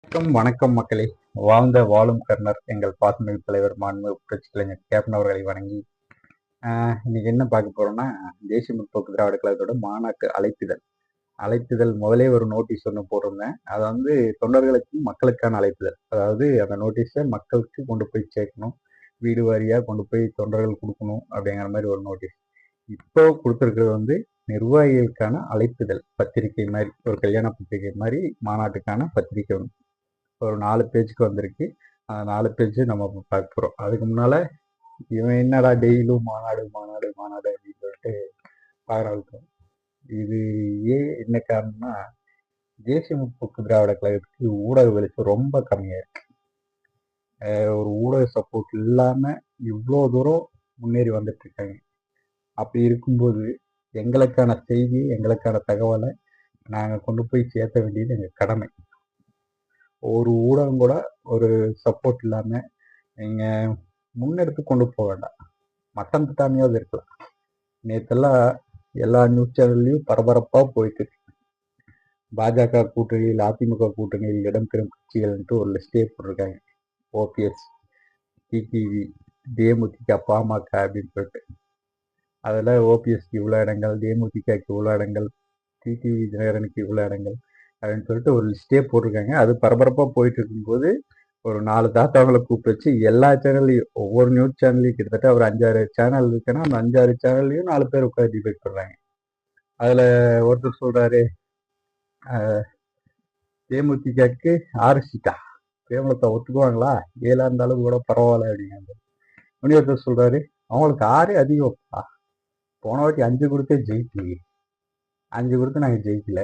வணக்கம் வணக்கம் மக்களே. வாழ்ந்த வாழும் கர்ணர் எங்கள் பாசமிகு தலைவர் மாண்பு புரட்சி கலைஞர் கேப்டன் அவர்களை வணங்கி இன்னைக்கு என்ன பார்க்க போறோம்னா, தேசிய முற்போக்கு திராவிட கழகத்தோட மாநாட்டு அழைப்புதல் முதலே ஒரு நோட்டீஸ் ஒன்று போட்டிருந்தேன். அதை வந்து தொண்டர்களுக்கும் மக்களுக்கான அழைப்புதல். அதாவது அந்த நோட்டீஸை மக்களுக்கு கொண்டு போய் சேர்க்கணும், வீடு வாரியாக கொண்டு போய் தொண்டர்கள் கொடுக்கணும் அப்படிங்கிற மாதிரி ஒரு நோட்டீஸ். இப்போ கொடுத்துருக்கிறது வந்து நிர்வாகிகளுக்கான அழைப்புதல் பத்திரிகை மாதிரி, ஒரு கல்யாண பத்திரிகை மாதிரி மாநாட்டுக்கான பத்திரிகை ஒன்று ஒரு 4 பேஜுக்கு வந்திருக்கு. 4 பேஜ் நம்ம பார்க்க போகிறோம். அதுக்கு முன்னால இவன் என்னடா டெய்லியும் மாநாடு மாநாடு மாநாடு அப்படின்னு சொல்லிட்டு பார்க்குறோம். இது என்ன காரணம்னா, தேசிய முற்போக்கு திராவிட கழகத்துக்கு ஊடக வெளிச்சம் ரொம்ப கம்மியாக இருக்கு. ஒரு ஊடக சப்போர்ட் இல்லாமல் இவ்வளோ தூரம் முன்னேறி வந்துட்டு இருக்காங்க. அப்படி இருக்கும்போது எங்களுக்கான செய்தி, எங்களுக்கான தகவலை நாங்கள் கொண்டு போய் சேர்த்த வேண்டியது எங்கள் கடமை. ஒரு ஊடகம் கூட ஒரு சப்போர்ட் இல்லாமல் நீங்கள் முன்னெடுத்து கொண்டு போக வேண்டாம். மட்டம் தட்டாமையாவது இருக்கலாம். நேற்றெல்லாம் எல்லா நியூஸ் சேனல்லையும் பரபரப்பாக போயிட்டு இருக்கு. பாஜக கூட்டணியில், அதிமுக கூட்டணியில் இடம்பெறும் கட்சிகள்ன்ட்டு ஒரு லிஸ்டே போட்டிருக்காங்க. ஓபிஎஸ், டிடிவி, தேமுதிக, பாமக அப்படின்னு சொல்லிட்டு. அதில் ஓபிஎஸ்க்கு இவ்வளோ இடங்கள், தேமுதிகக்கு இவ்வளோ இடங்கள், டிடிவி தினகரனுக்கு இவ்வளோ இடங்கள் அப்படின்னு சொல்லிட்டு ஒரு லிஸ்டே போட்டிருக்காங்க. அது பரபரப்பாக போயிட்டு இருக்கும்போது ஒரு 4 தாத்தாவங்களை கூப்பிட்டு வச்சு எல்லா சேனல்லையும், ஒவ்வொரு நியூஸ் சேனல்லையும் கிட்டத்தட்ட ஒரு 5-6 சேனல் இருக்குன்னா அந்த 5-6 சேனல்லையும் 4 பேர் உட்காந்து டிபேட் பண்ணுறாங்க. அதில் ஒருத்தர் சொல்கிறாரு, தேமுதிகக்கு 6 சீட்டா, பிரேமலதா ஒத்துக்குவாங்களா, 7 இருந்தாலும் கூட பரவாயில்ல அப்படிங்கிறது. ஒருத்தர் சொல்கிறாரு, அவங்களுக்கு 6 அதிகம்ப்பா, போன வாட்டி 5 கொடுத்தே ஜெயிக்கலையே, 5 கொடுத்து நாங்கள் ஜெயிக்கல,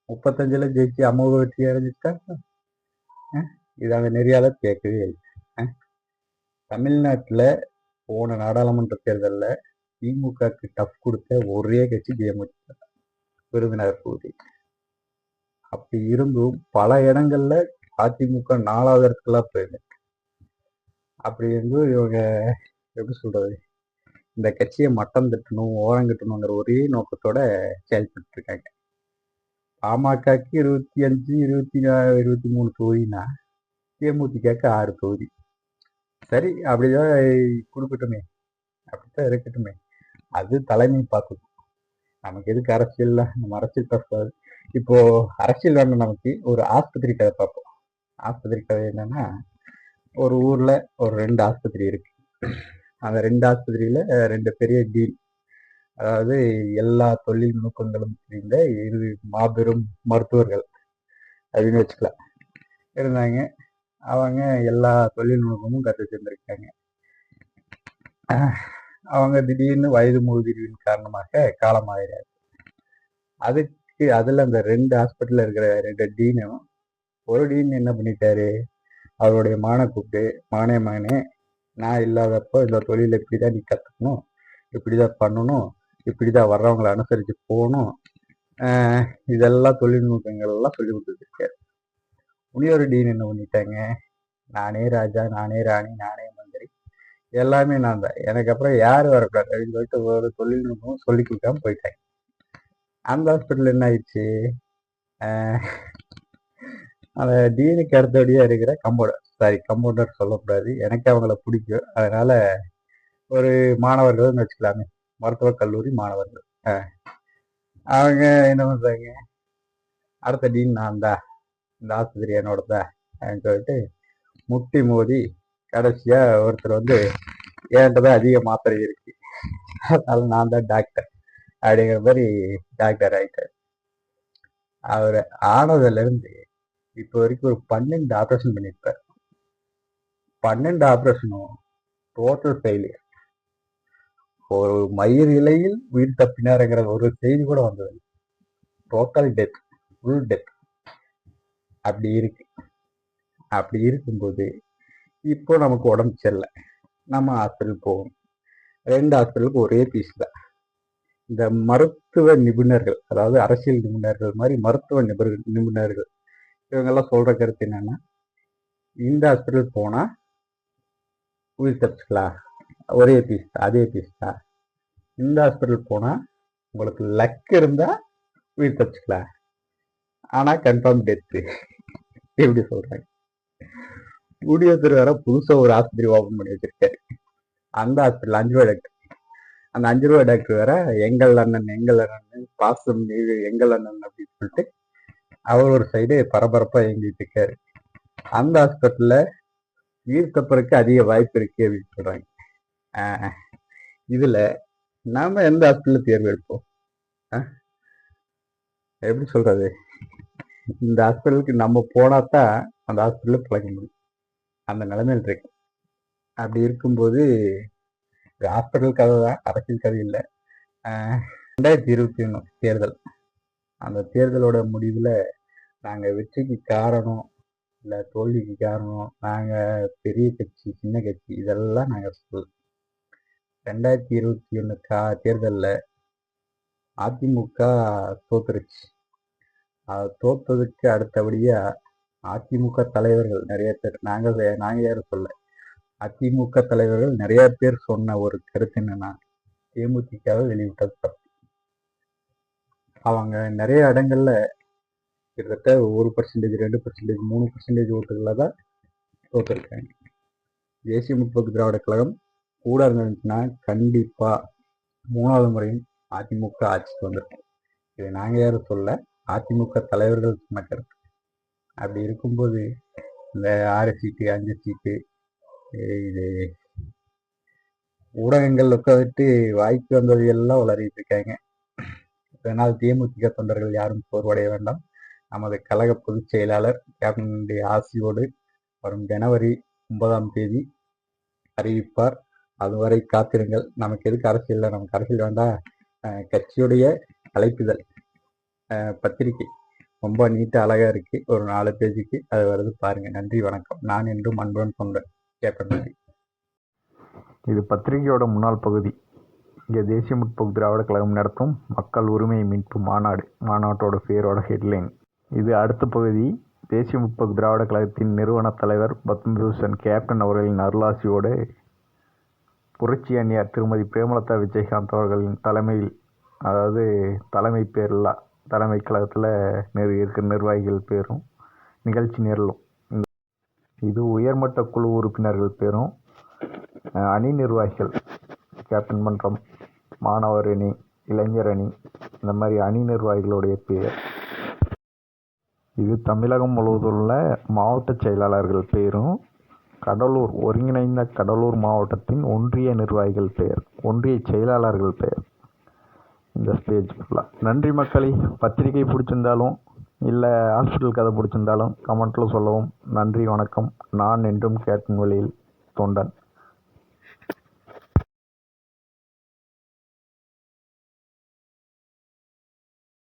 35 ஜெயிச்சு அமோக வெற்றி அடைஞ்சிட்டா. இது அந்த நெறியாளர் கேட்கவே இல்லை. தமிழ்நாட்டில் போன நாடாளுமன்ற தேர்தலில் திமுகக்கு டஃப் கொடுத்த ஒரே கட்சி தேமுதிக, விருதுநகர் தொகுதி. அப்படி இருந்தும் பல இடங்கள்ல அதிமுக 4வது இடத்துக்குலாம் போயிருக்கு. அப்படி இருந்து இவங்க எப்படி சொல்றது, இந்த கட்சியை மட்டம் தட்டணும், ஓரம் கட்டணுங்கிற ஒரே நோக்கத்தோட செயல்பட்டு இருக்காங்க. பாமகக்கு 25, 24, 23 தொகுதினா தேமுதிகக்கு 6 தொகுதி. சரி, அப்படிதான் கொடுக்கட்டுமே, அப்படித்தான் இருக்கட்டுமே, அது தலைமை பார்க்கணும். நமக்கு எதுக்கு அரசியல், நம்ம அரசியல் பேசாது. இப்போ அரசியல் வேணும் நமக்கு. ஒரு ஆஸ்பத்திரி கதை பார்ப்போம். ஆஸ்பத்திரி கதை என்னன்னா, ஒரு ஊர்ல ஒரு 2 ஆஸ்பத்திரி இருக்கு. அந்த 2 ஆஸ்பத்திரியில 2 பெரிய டீன், அதாவது எல்லா தொழில் நுட்பங்களும் தெரிந்த மாபெரும் மருத்துவர்கள் அப்படின்னு வச்சுக்கலாம், இருந்தாங்க. அவங்க எல்லா தொழில்நுட்பமும் கற்று சேர்ந்திருக்காங்க. அவங்க திடீர்னு வயது முதிர்வின் காரணமாக காலமாகிறார். அதுல அந்த 2 ஹாஸ்பிட்டல்ல இருக்கிற 2 டீனும், ஒரு டீன் என்ன பண்ணிட்டாரு, அவருடைய மகனை கூப்பிட்டு, மகனே நான் இல்லாதப்போ இந்த தொழிலை இப்படிதான் நீ கற்றுக்கணும், இப்படிதான் பண்ணணும், இப்படிதான் வர்றவங்களை அனுசரித்து போகணும், இதெல்லாம் தொழில்நுட்பங்கள் எல்லாம் சொல்லி கொடுத்துருக்காரு. இன்னொரு டீன் என்ன பண்ணிட்டாங்க, நானே ராஜா, நானே ராணி, நானே மந்திரி, எல்லாமே நான் தான், எனக்கு அப்புறம் யார் வரக்கூடாது அப்படின்னு சொல்லிட்டு ஒரு தொழில்நுட்பம் சொல்லி கொடுக்காம போயிட்டாங்க. அந்த ஹாஸ்பிட்டல் என்ன ஆயிடுச்சு, அந்த டீனுக்கு அடுத்தபடியாக இருக்கிற கம்பவுண்டர் சொல்லக்கூடாது, எனக்கு அவங்கள பிடிக்கும், அதனால ஒரு மாணவர்கள்னு வச்சுக்கலாமே, மருத்துவக் கல்லூரி மாணவர்கள், அவங்க என்ன பண்றாங்க, அடுத்த டீன் நான் தான், இந்த ஆஸ்பத்திரி என்னோட தான் அப்படின்னு சொல்லிட்டு முட்டி மோதி கடைசியா ஒருத்தர் வந்து, என்கிட்டதான் அதிக மாத்திரை இருக்கு, அதனால நான் தான் டாக்டர் அப்படிங்கிற மாதிரி டாக்டர் ஆயிட்டார். அவர் ஆனதுல இருந்து இப்போ வரைக்கும் ஒரு 12 ஆப்ரேஷன் பண்ணியிருப்பார். 12 ஆப்ரேஷனும் டோட்டல் ஃபெயிலியர். ஒரு மயிர் இலையில் உயிர் தப்பினாருங்கிற ஒரு செய்தி கூட வந்தது. Total death, full death. அப்படி இருக்கு. அப்படி இருக்கும்போது இப்போ நமக்கு உடம்பு சரியில்லை, நம்ம ஹாஸ்பிட்டல் போகணும். 2 ஹாஸ்பிட்டலுக்கு ஒரே பீஸ் தான். இந்த மருத்துவ நிபுணர்கள், அதாவது அரசியல் நிபுணர்கள் மாதிரி மருத்துவ நிபுணர்கள் இவங்கெல்லாம் சொல்ற கருத்து என்னன்னா, இந்த ஹாஸ்பிட்டல் போனா உயிர் தப்பிச்சுக்கலாம், ஒரே பீஸ் தான், அதே பீஸ் தான். இந்த ஹாஸ்பிட்டல் போனா உங்களுக்கு லக் இருந்தா உயிர் தப்பிச்சுக்கலாம், ஆனா கன்ஃபார்ம் டெத்து. எப்படி சொல்றாங்க. முடிவெடுத்துட்டு வேற புதுசா ஒரு ஆஸ்பத்திரி ஓபன் பண்ணி வச்சிருக்காரு. அந்த ஹாஸ்பிட்டல் 5 ரூபாய் டாக்டர். அந்த 5 ரூபாய் டாக்டர் வேற எங்கள் அண்ணன் பாசம் மீது எங்கள் அண்ணன் அப்படின்னு சொல்லிட்டு அவர் ஒரு சைடு பரபரப்பா இயங்கிட்டு இருக்காரு. அந்த ஹாஸ்பிட்டல்ல உயிர் தப்பறதுக்கு அதிக வாய்ப்பு இருக்கு அப்படின்னு சொல்றாங்க. இதுல நாம எந்த ஹாஸ்பிட்டல்ல தேர்வு எடுப்போம்? எப்படி சொல்றது, இந்த ஹாஸ்பிட்டலுக்கு நம்ம போனாதான் அந்த ஹாஸ்பிட்டல்ல பிழைக்க முடியும். அந்த நிலைமையில் இருக்கு. அப்படி இருக்கும்போது ஹாஸ்பிட்டல் கதை தான், அரசியல் கதை இல்லை. 2021 தேர்தல். அந்த தேர்தலோட முடிவுல நாங்க வெற்றிக்கு காரணம் இல்லை தோல்விக்கு காரணம் நாங்க பெரிய கட்சி சின்ன கட்சி இதெல்லாம் நாங்க சொல்ல. 2021 தேர்தலில் அதிமுக தோத்துருச்சு. தோத்ததுக்கு அடுத்தபடியா அதிமுக தலைவர்கள் நிறைய பேர், நாங்க யாரும் சொல்ல, அதிமுக தலைவர்கள் நிறைய பேர் சொன்ன ஒரு கருத்து என்னன்னா, தேமுதிகவை வெளியிட்டது தப்பு. அவங்க நிறைய இடங்கள்ல கிட்டத்தட்ட 1%, 2%, 3% ஓட்டுகளில் தான் தோத்துருக்காங்க. தேசிய முற்போக்கு திராவிட கழகம் கூட இருந்துச்சுன்னா கண்டிப்பா 3வது முறையும் அதிமுக ஆட்சிக்கு வந்திருக்கும். இது நாங்க யாரும் சொல்ல, அதிமுக தலைவர்கள் சொன்ன கருத்து. அப்படி இருக்கும்போது இந்த 6 சீட்டு 5 சீட்டு இது ஊடகங்கள் உட்காந்துட்டு வாய்க்கு வந்தது எல்லாம் வளரிட்டு இருக்காங்க. இதனால் தேமுதிக தொண்டர்கள் யாரும் சோர்வடைய வேண்டாம். நமது கழக பொதுச் செயலாளர் கேப்டனுடைய ஆசியோடு வரும் ஜனவரி 9ஆம் தேதி அறிவிப்பார். அதுவரை காத்திருங்கள். நமக்கு எதுக்கு அரசியல், நமக்கு அரசியல் வேண்டாம். கட்சியுடைய அழைப்புதல் பத்திரிகை ரொம்ப நீட்டா அழகா இருக்கு, ஒரு 4 பேஜுக்கு அது வருது பாருங்க. நன்றி வணக்கம். நான் என்றும் அன்புடன் தொண்டன் கேப்டன். இது பத்திரிகையோட முன்னாள் பகுதி. இங்கே தேசிய முற்போக்கு திராவிட கழகம் நடத்தும் மக்கள் உரிமை மீட்பு மாநாட்டோட பேரோட ஹெட்லைன். இது அடுத்த பகுதி. தேசிய முற்போக்கு திராவிட கழகத்தின் நிறுவன தலைவர் பத்மபூஷன் கேப்டன் அவர்களின் அருளாசியோடு புரட்சி அந்நியார் திருமதி பிரேமலதா விஜயகாந்த் அவர்களின் தலைமையில், அதாவது தலைமை பேரில் தலைமை கழகத்தில் இருக்கிற நிர்வாகிகள் பேரும் நிகழ்ச்சி நிரலும். இது உயர்மட்ட குழு உறுப்பினர்கள் பேரும், அணி நிர்வாகிகள் கேப்டன் மன்றம், மாணவர் அணி, இளைஞர் அணி, இந்த மாதிரி அணி நிர்வாகிகளுடைய பேர். இது தமிழகம் முழுவதும் உள்ள மாவட்ட செயலாளர்கள் பேரும், கடலூர் ஒருங்கிணைந்த கடலூர் மாவட்டத்தின் ஒன்றிய நிர்வாகிகள் பெயர், ஒன்றிய செயலாளர்கள் பெயர் இந்த ஸ்டேஜ் ஃபுல்லாக. நன்றி மக்களே. பத்திரிகை பிடிச்சிருந்தாலும் இல்லை ஹாஸ்பிட்டல் கதை பிடிச்சிருந்தாலும் கமெண்ட்டில் சொல்லவும். நன்றி வணக்கம். நான் என்றும் கேட்கும் வழியில் தொண்டன்.